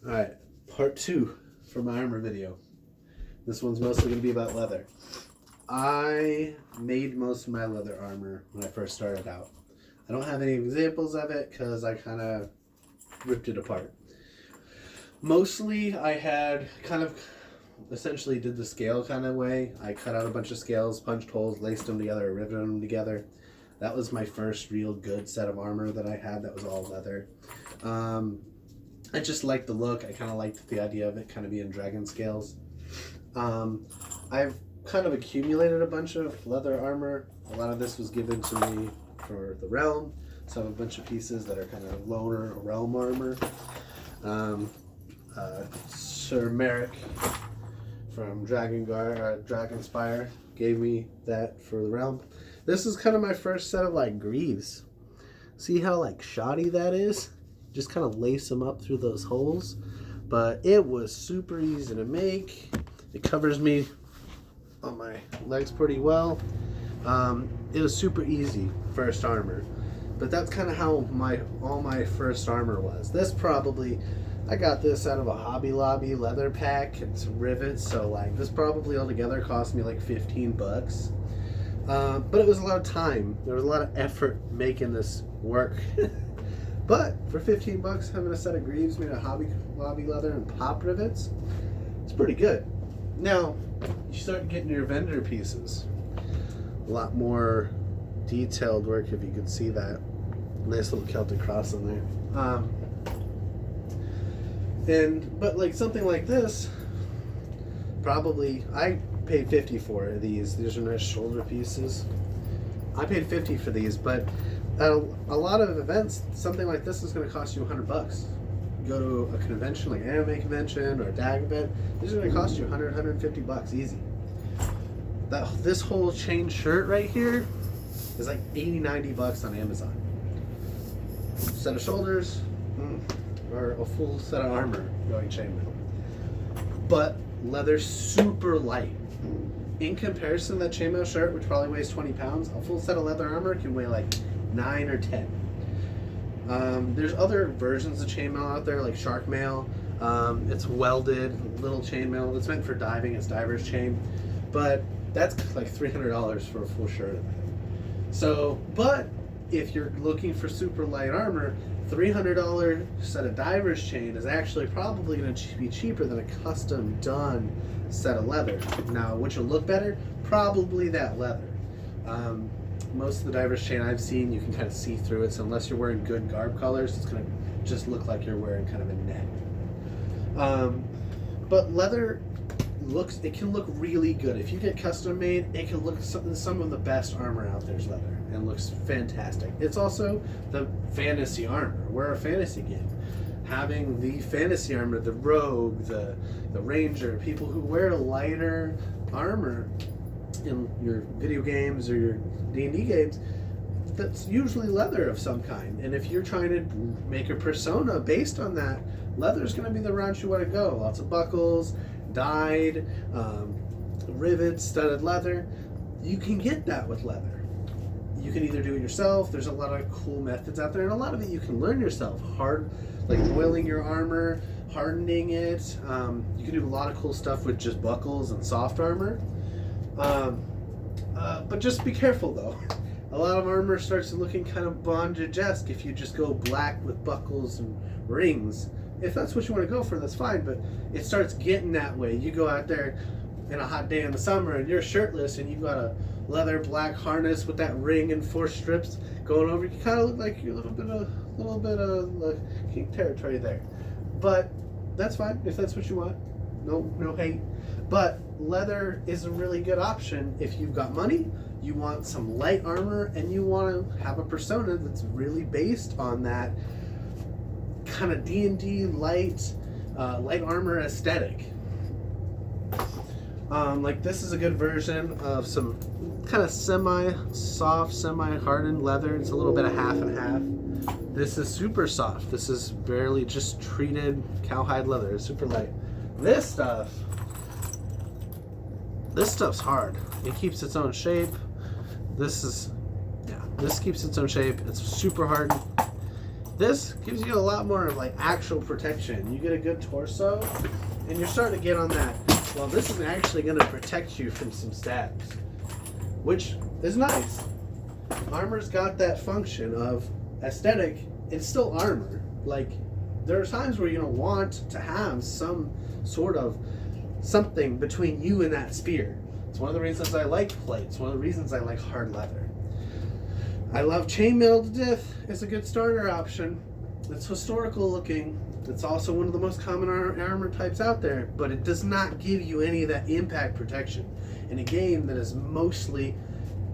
Alright, part 2 for my armor video. This one's mostly going to be about leather. I made most of my leather armor when I first started out. I don't have any examples of it because I kind of ripped it apart. Mostly I had kind of essentially did the scale kind of way. I cut out a bunch of scales, punched holes, laced them together, riveted them together. That was my first real good set of armor that I had that was all leather. I just liked the look. I kind of liked the idea of it kind of being dragon scales. I've kind of accumulated a bunch of leather armor. A lot of this was given to me for the realm. So I have a bunch of pieces that are kind of loner realm armor. Sir Merrick from Dragonspire gave me that for the realm. This is kind of my first set of like greaves. See how like shoddy that is? Just kind of lace them up through those holes. But it was super easy to make. It covers me on my legs pretty well. It was super easy first armor. But that's kind of how all my first armor was. This probably, I got this out of a Hobby Lobby leather pack and some rivets. So like this probably altogether cost me like 15 bucks. But it was a lot of time. There was a lot of effort making this work. But for 15 bucks, having a set of greaves made of Hobby Lobby leather and pop rivets, it's pretty good. Now, you start getting your vendor pieces. A lot more detailed work, if you could see that. Nice little Celtic cross in there. But like something like this, probably, I paid 50 for these. These are nice shoulder pieces. I paid 50 for these, but at a lot of events, something like this is going to cost you 100 bucks. You go to a convention like anime convention or a DAG event, these are going to cost you 100, 150 bucks easy. This whole chain shirt right here is like 80, 90 bucks on Amazon. Set of shoulders, or a full set of armor going chainmail. But leather's super light. In comparison to that chainmail shirt, which probably weighs 20 pounds, a full set of leather armor can weigh like 9 or 10. There's other versions of chainmail out there, like shark mail. It's welded, little chainmail. It's meant for diving. It's diver's chain. But that's like $300 for a full shirt of that. So, but if you're looking for super light armor, $300 set of diver's chain is actually probably going to be cheaper than a custom done set of leather. Now, which will look better? Probably that leather. Most of the diver's chain I've seen, you can kind of see through it. So unless you're wearing good garb colors, it's going to just look like you're wearing kind of a net. But leather it can look really good. If you get custom made, it can look some of the best armor out there is leather and looks fantastic. It's also the fantasy armor. We're a fantasy game. Having the fantasy armor, the rogue, the ranger, people who wear lighter armor in your video games or your D&D games, that's usually leather of some kind. And if you're trying to make a persona based on that, leather's going to be the route you want to go. Lots of buckles, dyed, rivets, studded leather. You can get that with leather. You can either do it yourself. There's a lot of cool methods out there, and a lot of it you can learn yourself. Like oiling your armor, hardening it. You can do a lot of cool stuff with just buckles and soft armor. But just be careful though. A lot of armor starts looking kind of bondage-esque if you just go black with buckles and rings. If that's what you want to go for, that's fine, but it starts getting that way. You go out there in a hot day in the summer and you're shirtless and you've got a leather black harness with that ring and 4 strips going over. You kind of look like you're a little bit of like kink territory there. But that's fine if that's what you want. No hate. But leather is a really good option if you've got money, you want some light armor, and you want to have a persona that's really based on that kind of D&D light armor aesthetic. Like this is a good version of some kind of semi-soft, semi-hardened leather. It's a little bit of half and half. This is super soft. This is barely just treated cowhide leather. It's super light. This stuff's hard. It keeps its own shape. This keeps its own shape. It's super hard. This gives you a lot more of like actual protection. You get a good torso, and you're starting to get on that. Well, this is actually going to protect you from some stabs, which is nice. Armor's got that function of aesthetic. It's still armor. Like, there are times where you're going to want to have some sort of something between you and that spear. It's one of the reasons I like plate. It's one of the reasons I like hard leather. I love chainmail to death. It's a good starter option. It's historical looking. It's also one of the most common armor types out there, but it does not give you any of that impact protection in a game that is mostly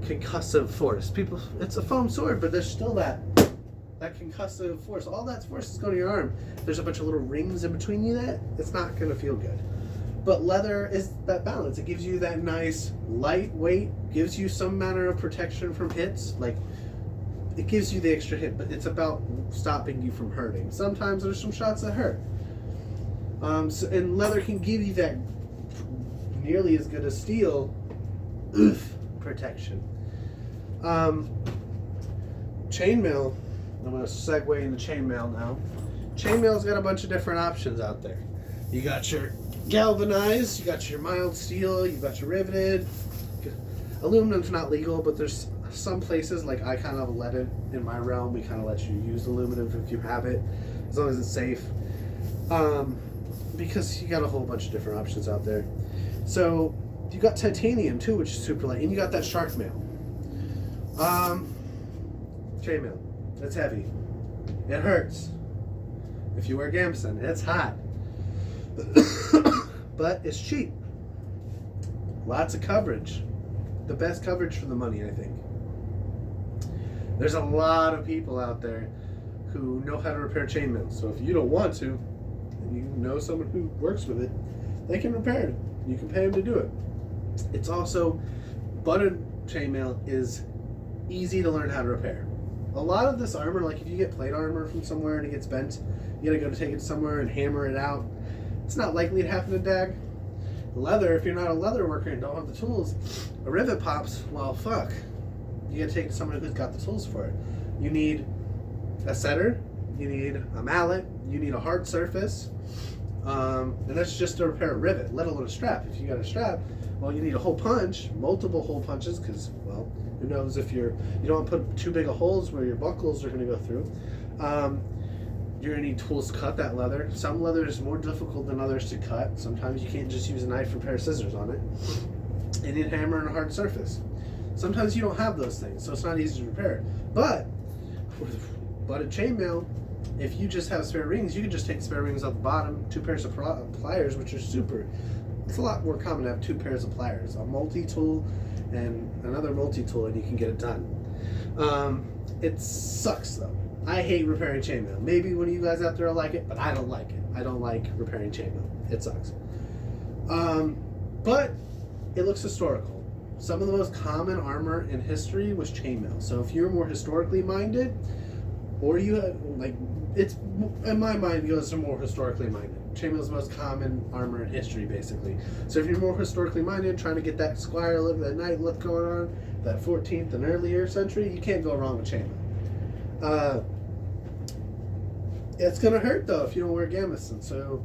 concussive force. People, it's a foam sword, but there's still that concussive force. All that force is going to your arm. There's a bunch of little rings in between you that it's not going to feel good. But leather is that balance. It gives you that nice lightweight, gives you some manner of protection from hits. Like, it gives you the extra hit, but it's about stopping you from hurting. Sometimes there's some shots that hurt. And leather can give you that nearly as good as steel protection. Chainmail, I'm going to segue into chainmail now. Chainmail's got a bunch of different options out there. You got your galvanized, you got your mild steel, you got your riveted. Aluminum's not legal, but there's some places, like I kind of let it, in my realm, we kind of let you use aluminum if you have it, as long as it's safe. Because you got a whole bunch of different options out there. So you got titanium too, which is super light, and you got that shark mail. Chainmail, it's heavy. It hurts. If you wear gambeson, it's hot. But it's cheap. Lots of coverage. The best coverage for the money, I think. There's a lot of people out there who know how to repair chainmail. So if you don't want to, and you know someone who works with it, they can repair it. You can pay them to do it. It's also, button chainmail is easy to learn how to repair. A lot of this armor, like if you get plate armor from somewhere and it gets bent, you gotta go to take it somewhere and hammer it out. It's not likely to happen to Dag. Leather, if you're not a leather worker and don't have the tools, a rivet pops, well, fuck. You gotta take it to someone who's got the tools for it. You need a setter, you need a mallet, you need a hard surface, and that's just to repair a rivet, let alone a strap. If you got a strap, well, you need a hole punch, multiple hole punches, because, well, who knows if you don't want to put too big of holes where your buckles are going to go through. You're going to need tools to cut that leather. Some leather is more difficult than others to cut. Sometimes you can't just use a knife or a pair of scissors on it. You need a hammer and a hard surface. Sometimes you don't have those things, so it's not easy to repair. But a chainmail, if you just have spare rings, you can just take the spare rings off the bottom, 2 pairs of pliers, which are super. It's a lot more common to have 2 pairs of pliers, a multi-tool and another multi-tool, and you can get it done. It sucks though. I hate repairing chainmail. Maybe one of you guys out there will like it, but I don't like it. I don't like repairing chainmail. It sucks. But it looks historical. Some of the most common armor in history was chainmail. So if you're more historically minded, or you have, like, it's, in my mind, it goes to more historically minded. Chainmail is the most common armor in history, basically. So if you're more historically minded, trying to get that squire look, that knight look going on, that 14th and earlier century, you can't go wrong with chainmail. It's gonna hurt though if you don't wear gambeson. So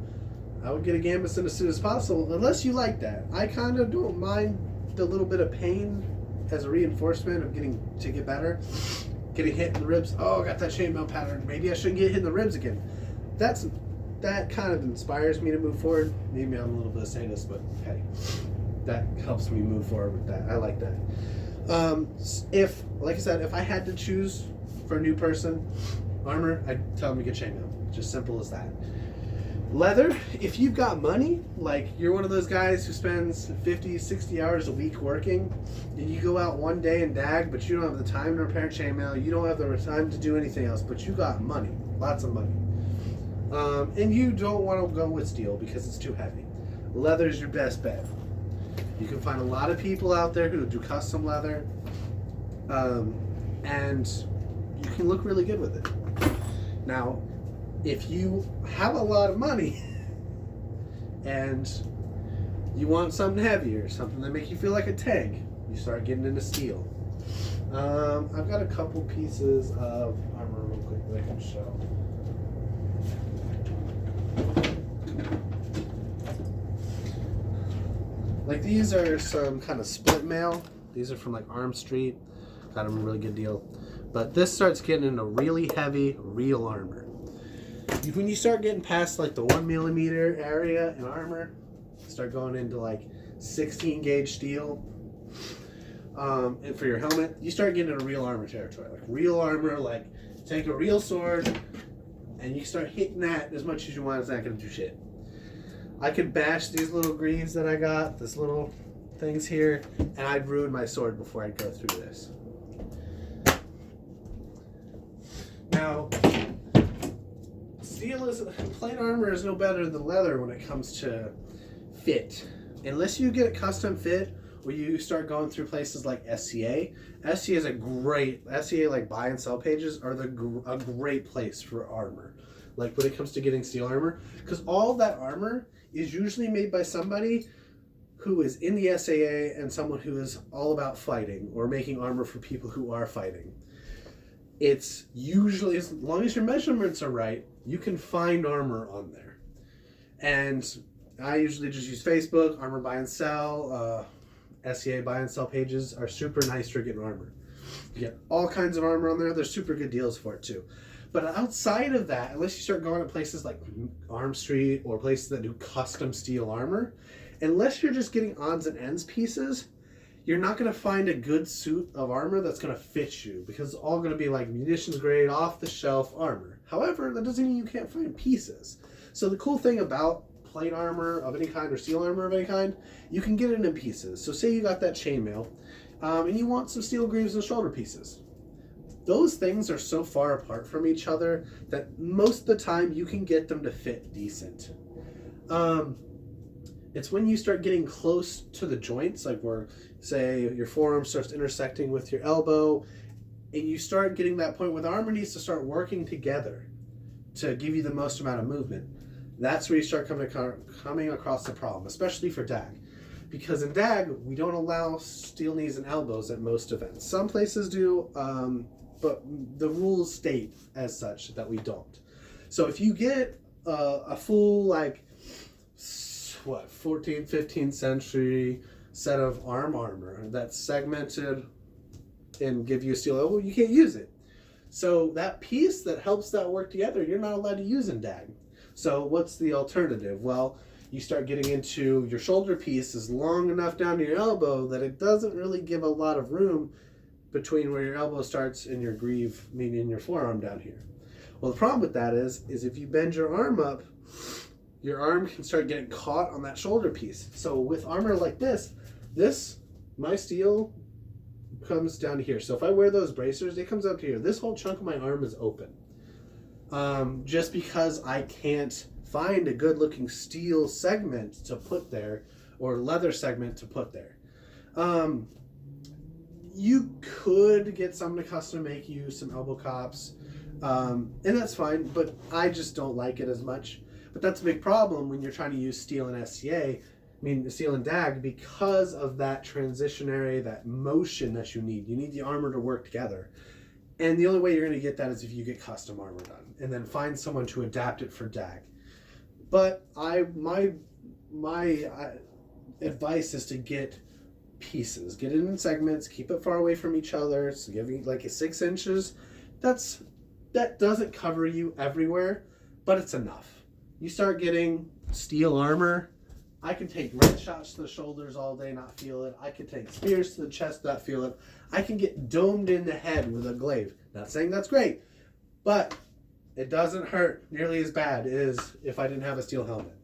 I would get a gambeson as soon as possible, unless you like that. I kind of don't mind the little bit of pain as a reinforcement of getting to get better. Getting hit in the ribs. Oh, I got that chainmail pattern. Maybe I shouldn't get hit in the ribs again. That kind of inspires me to move forward. Maybe I'm a little bit of sadist, but hey, that helps me move forward with that. I like that. If, like I said, if I had to choose for a new person, armor, I'd tell them to get chainmail. Just simple as that. Leather, if you've got money, like you're one of those guys who spends 50, 60 hours a week working, and you go out one day and dag, but you don't have the time to repair chainmail, you don't have the time to do anything else, but you got money, lots of money. And you don't want to go with steel because it's too heavy. Leather's your best bet. You can find a lot of people out there who do custom leather, and you can look really good with it. Now, if you have a lot of money and you want something heavier, something that makes you feel like a tank, you start getting into steel. I've got a couple pieces of armor real quick that I can show. Like these are some kind of split mail. These are from like Arm Street. Got them a really good deal. But this starts getting into really heavy, real armor. When you start getting past like the 1mm area in armor, start going into like 16 gauge steel. And for your helmet, you start getting into real armor territory. Like real armor, like take a real sword and you start hitting that as much as you want. It's not going to do shit. I could bash these little greaves that I got, this little things here, and I'd ruin my sword before I'd go through this. Now, plate armor is no better than leather when it comes to fit. Unless you get a custom fit, or you start going through places like SCA. SCA is SCA like buy and sell pages are a great place for armor. Like when it comes to getting steel armor, because all that armor is usually made by somebody who is in the SAA and someone who is all about fighting or making armor for people who are fighting. It's usually, as long as your measurements are right, you can find armor on there. And I usually just use Facebook, armor buy and sell, SCA buy and sell pages are super nice for getting armor. You get all kinds of armor on there. There's super good deals for it too. But outside of that, unless you start going to places like Arm Street or places that do custom steel armor, unless you're just getting odds and ends pieces, you're not going to find a good suit of armor that's going to fit you, because it's all going to be like munitions grade, off the shelf armor. However, that doesn't mean you can't find pieces. So the cool thing about plate armor of any kind or steel armor of any kind, you can get it in pieces. So say you got that chainmail and you want some steel greaves and shoulder pieces. Those things are so far apart from each other that most of the time you can get them to fit decent. It's when you start getting close to the joints, like where, say, your forearm starts intersecting with your elbow, and you start getting that point where the armor needs to start working together to give you the most amount of movement. That's where you start coming across the problem, especially for DAG. Because in DAG, we don't allow steel knees and elbows at most events. Some places do, but the rules state as such that we don't. So if you get a full, like, 14th, 15th century set of armor that's segmented and give you a steel elbow, you can't use it. So that piece that helps that work together, you're not allowed to use in DAG. So what's the alternative? Well, you start getting into your shoulder piece is long enough down to your elbow that it doesn't really give a lot of room between where your elbow starts and your greave, meaning your forearm down here. Well, the problem with that is if you bend your arm up, your arm can start getting caught on that shoulder piece. So with armor like this, my steel comes down to here. So if I wear those bracers, it comes up to here. This whole chunk of my arm is open. Just because I can't find a good looking steel segment to put there or leather segment to put there. You could get someone to custom make you some elbow cops, and that's fine, but I just don't like it as much. But that's a big problem when you're trying to use steel and SCA, steel and DAG, because of that transitionary, that motion that you need. You need the armor to work together. And the only way you're going to get that is if you get custom armor done and then find someone to adapt it for DAG. But my advice is to get pieces. Get it in segments, keep it far away from each other. So give you like a 6 inches. That doesn't cover you everywhere, but it's enough. You start getting steel armor. I can take red shots to the shoulders all day, not feel it. I can take spears to the chest, not feel it. I can get domed in the head with a glaive. Not saying that's great, but it doesn't hurt nearly as bad as if I didn't have a steel helmet.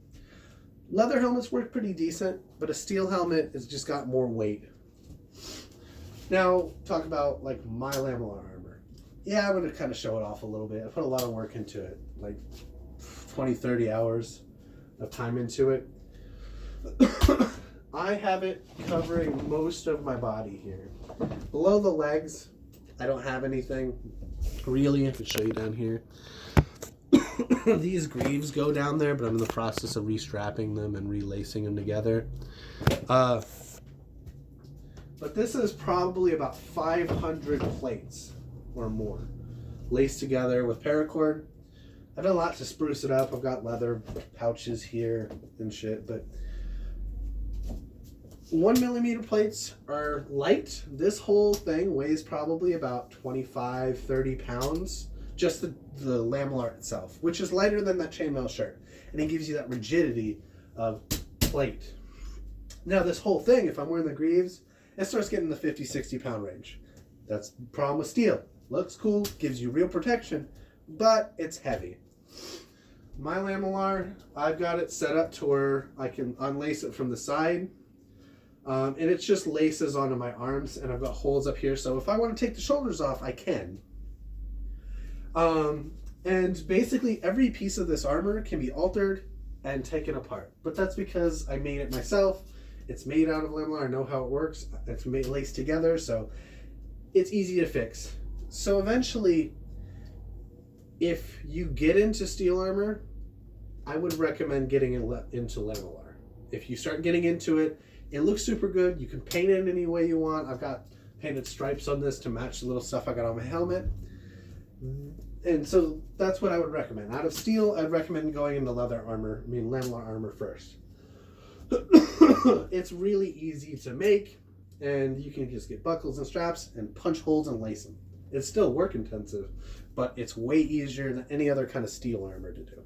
Leather helmets work pretty decent, but a steel helmet has just got more weight. Now, talk about like my lamellar armor. Yeah, I'm going to kind of show it off a little bit. I put a lot of work into it, like 20, 30 hours of time into it. I have it covering most of my body here. Below the legs, I don't have anything. Really, I can show you down here. These greaves go down there, but I'm in the process of restrapping them and relacing them together. But this is probably about 500 plates or more laced together with paracord. I've done a lot to spruce it up. I've got leather pouches here and shit, but 1mm plates are light. This whole thing weighs probably about 25, 30 pounds. Just the lamellar itself, which is lighter than that chainmail shirt. And it gives you that rigidity of plate. Now this whole thing, if I'm wearing the greaves, it starts getting the 50, 60 pound range. That's the problem with steel. Looks cool, gives you real protection, but it's heavy. My lamellar, I've got it set up to where I can unlace it from the side. And it just laces onto my arms, and I've got holes up here, so if I want to take the shoulders off, I can. And basically every piece of this armor can be altered and taken apart. But that's because I made it myself. It's made out of lamellar. I know how it works. It's made laced together, so it's easy to fix. So eventually, if you get into steel armor, I would recommend getting into lamellar. If you start getting into it, it looks super good. You can paint it any way you want. I've got painted stripes on this to match the little stuff I got on my helmet. And so that's what I would recommend. Out of steel, I'd recommend going into lamellar armor first. It's really easy to make, and you can just get buckles and straps and punch holes and lace them. It's still work intensive, but it's way easier than any other kind of steel armor to do.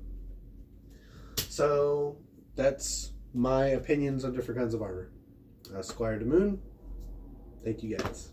So that's my opinions on different kinds of armor. Squire DeMoon, thank you guys.